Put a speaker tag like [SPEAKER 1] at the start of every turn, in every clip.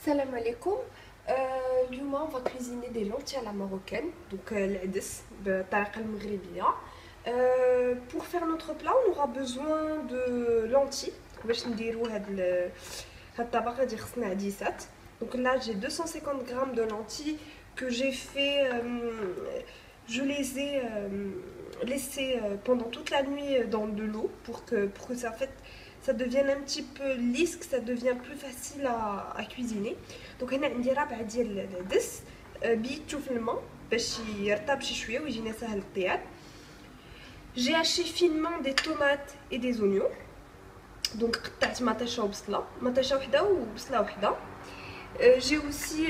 [SPEAKER 1] Salam alaikum. اليوم on va cuisiner des lentilles à la marocaine, donc العدس بالطريقة المغربية. Pour faire notre plat, on aura besoin de lentilles. باش نديرو هاد الطبق غادي خصنا عديسات. Donc là j'ai 250 grammes de lentilles que j'ai fait, je les ai laissées pendant toute la nuit dans de l'eau pour que ça devienne un petit peu lisse, que ça devient plus facile à cuisiner. Donc هنا عندي ربع ديال العدس بيتو في الماء باش يرطب شي شويه ويجينا سهل الطياب. J'ai haché finement des tomates et des oignons. Donc قطعت مطيشه وبصله، مطيشه وحده وبصله وحده. J'ai aussi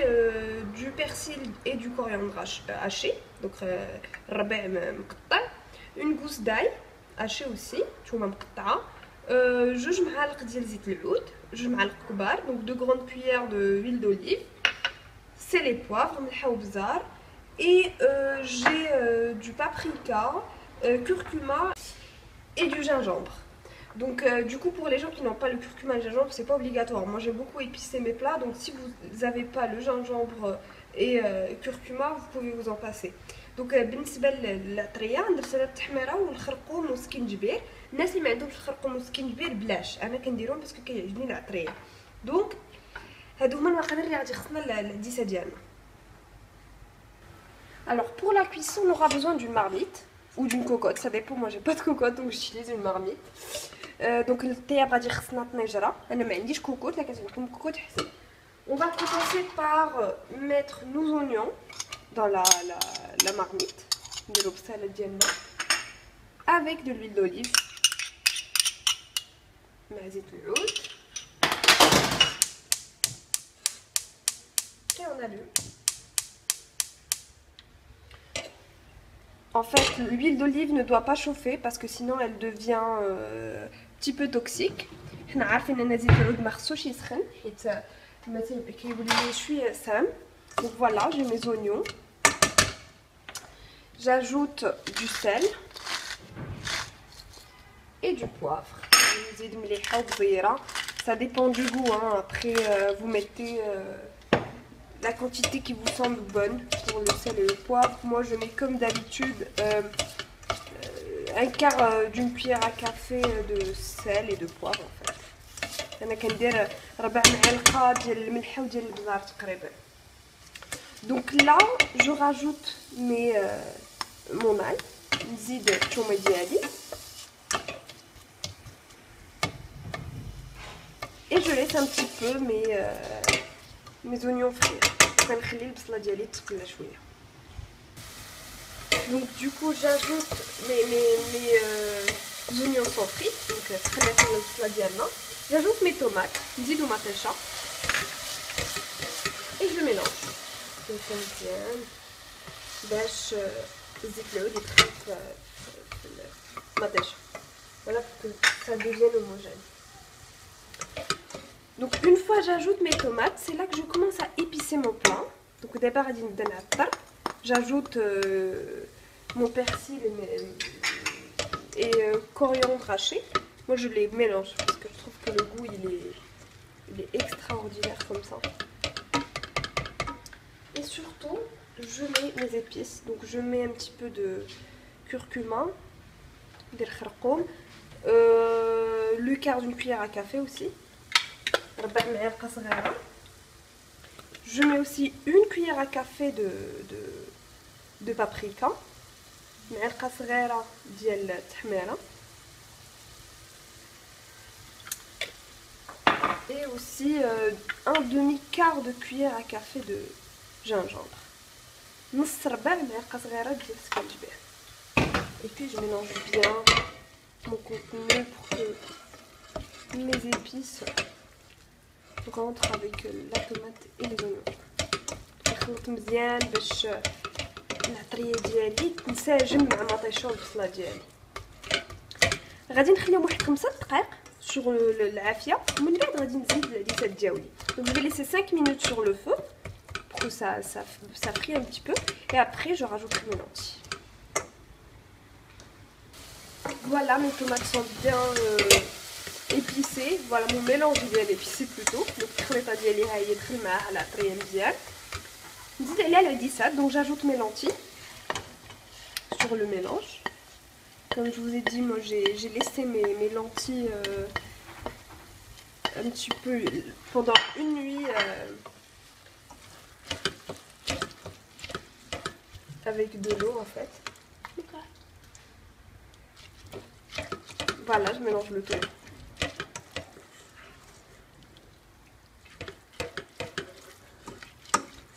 [SPEAKER 1] du persil et du coriandre haché, donc الربيع مقطع. Une gousse d'ail haché aussi, نتوما مقطعه. جوج معالق ديال زيت العود، جوج معالق كبار، donc 2 grandes cuillères d'huile d'olive, c'est les poivres, ملحه وبزار. Et j'ai du paprika, curcuma et du gingembre. Donc du coup pour les gens qui n'ont pas le curcuma et le gingembre, c'est pas obligatoire. Moi j'aime beaucoup épicer mes plats, donc si vous n'avez pas le gingembre et curcuma, vous pouvez vous en passer. Donc بالنسبه للطريه درت لها التحميره والخرقوم والسكنجبير. الناس اللي ما عندهمش الخرقوم والسكنجبير بلاش، انا كنديرهم باسكو كيعجبني العطريه. دونك هادو هما المقادير اللي غادي خصنا العديسه ديالنا. Alors pour la cuisson, on aura besoin d'une marmite ou d'une cocotte, ça dépend. Moi j'ai pas de cocotte donc j'utilise une marmite. Donc الطياب غادي خصنا طنجره، انا ما عنديش كوكوت، لا كتعجبكم كوكوت حسن. On va commencer par mettre nos oignons dans la marmite de l'obsale ديالنا avec de l'huile d'olive مع زيت العود. Et on allume. En fait, l'huile d'olive ne doit pas chauffer parce que sinon elle devient un petit peu toxique. حنا عارفين ان زيت العود ما خصوش يسخن حيت مثلا كيولي شويه سام. Donc voilà, j'ai mes oignons. J'ajoute du sel et du poivre. Ça dépend du goût, hein. Après vous mettez la quantité qui vous semble bonne pour le sel et le poivre. Moi je mets comme d'habitude un quart d'une cuillère à café de sel et de poivre en fait. انا كندير ربع معلقه ديال الملح وديال البزار تقريبا. Donc là je rajoute mon ail, نزيد الثومه ديالي et je laisse un petit peu mes oignons frire. كنخلي البصله ديالي تقلى شويه. Donc du coup j'ajoute mes oignons sont frits, donc خليت البصله ديالنا. J'ajoute mes tomates, نزيدو مطيشه et je mélange. كنخلي مزيان باش الزيت العود يدخل في المطيشه. Voilà pour que ça devienne homogène. Donc une fois j'ajoute mes tomates, c'est là que je commence à épicer mon plat. Donc d'abord j'ajoute mon persil et coriandre haché. Moi je les mélange parce que je trouve que le goût il est extraordinaire comme ça. Et surtout je mets mes épices. Donc je mets un petit peu de curcuma, le quart d'une cuillère à café aussi. Je mets aussi une cuillère à café de paprika, et aussi un demi-quart de cuillère à café de gingembre. Et puis je mélange bien mon contenu pour que mes épices rentrent avec la tomate et les oignons. نخلط مزيان باش العطريه ديالي تنسجم مع المطيشه والبصله ديالي. غادي نخليهم واحد 5 دقائق sur العافيه ومن بعد غادي نزيد العديسات ديالي. Donc je vais laisser 5 minutes sur le feu pour que ça frie un petit peu et après je rajouterai mes lentilles. Voilà, mes tomates sont bien épicé. Voilà mon mélange ديال épicé plutôt. Donc الخليطه ديالي ها هي دخل معاها على طريه مزيان. نزيد عليها العديسات. Donc j'ajoute mes lentilles sur le mélange. Comme je vous ai dit, moi j'ai laissé mes lentilles un petit peu pendant une nuit avec de l'eau en fait. Voilà, je mélange le tout.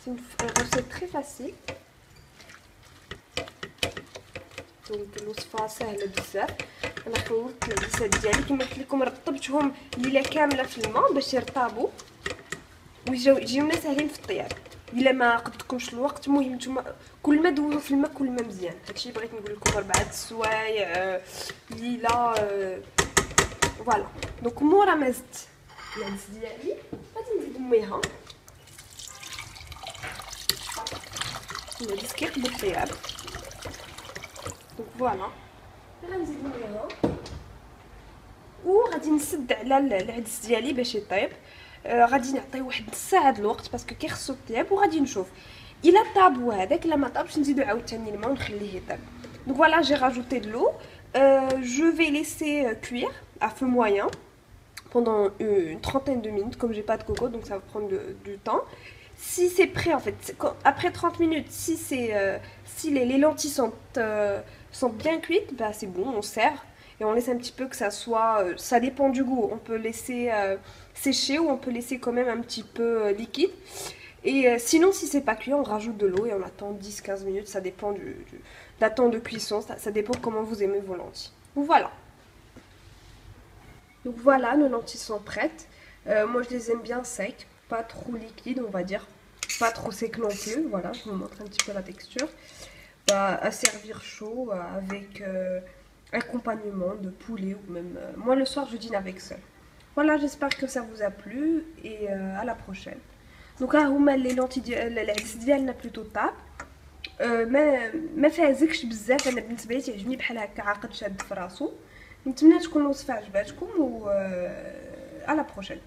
[SPEAKER 1] C'est une recette très facile. Donc الوصفه سهله بزاف. انا خلطت العدسات ديالي كما قلت لكم رطبتهم ليله كامله في الماء باش يرطابوا ويجيونا ساهلين في الطياب. الا ما قدكمش الوقت المهم نتوما كل ما دوزوا في الماء كل ما مزيان. هادشي بغيت نقول لكم 4 السوايع ليله فوالا. دونك مورا ما زدت العدس ديالي غادي نزيد ميها. العدس كيقبل الطياب. دونك فوالا غنزيد ميها وغادي نسد على العدس ديالي باش يطيب. غادي نعطيه واحد نص ساعه د الوقت باسكو كيخصو الطياب وغادي نشوف الا طاب وهذاك الا ما طابش نزيدو عاوتاني الماء ونخليه يطيب. دونك فوالا جي راجوتي de l'eau. Je vais laisser cuire à feu moyen pendant une trentaine de minutes. Comme j'ai pas de coco donc ça va prendre du temps. Si c'est prêt en fait, après 30 minutes, si les lentilles sont bien cuites, bah c'est bon, on sert et on laisse un petit peu que ça soit, ça dépend du goût, on peut laisser sécher ou on peut laisser quand même un petit peu liquide. Et sinon si c'est pas cuit, on rajoute de l'eau et on attend 10-15 minutes, ça dépend de la temps de cuisson, ça dépend comment vous aimez vos lentilles. Donc voilà. Donc voilà, nos lentilles sont prêtes. Moi je les aime bien secs, pas trop liquides on va dire, pas trop sec non plus. Voilà, je vous montre un petit peu la texture. Bah, à servir chaud avec accompagnement de poulet ou même... moi le soir je dîne avec ça. Voilà, j'espère que ça vous a plu et à la prochaine. Donc ها هما لي لونتي ديال العدس ديالنا بلوتو طاب. ما فازكش بزاف، انا بالنسبه لي تعجبني بحال هكا عاقد شاد في راسو. نتمنى تكون الوصفه عجباتكم و على بروشين.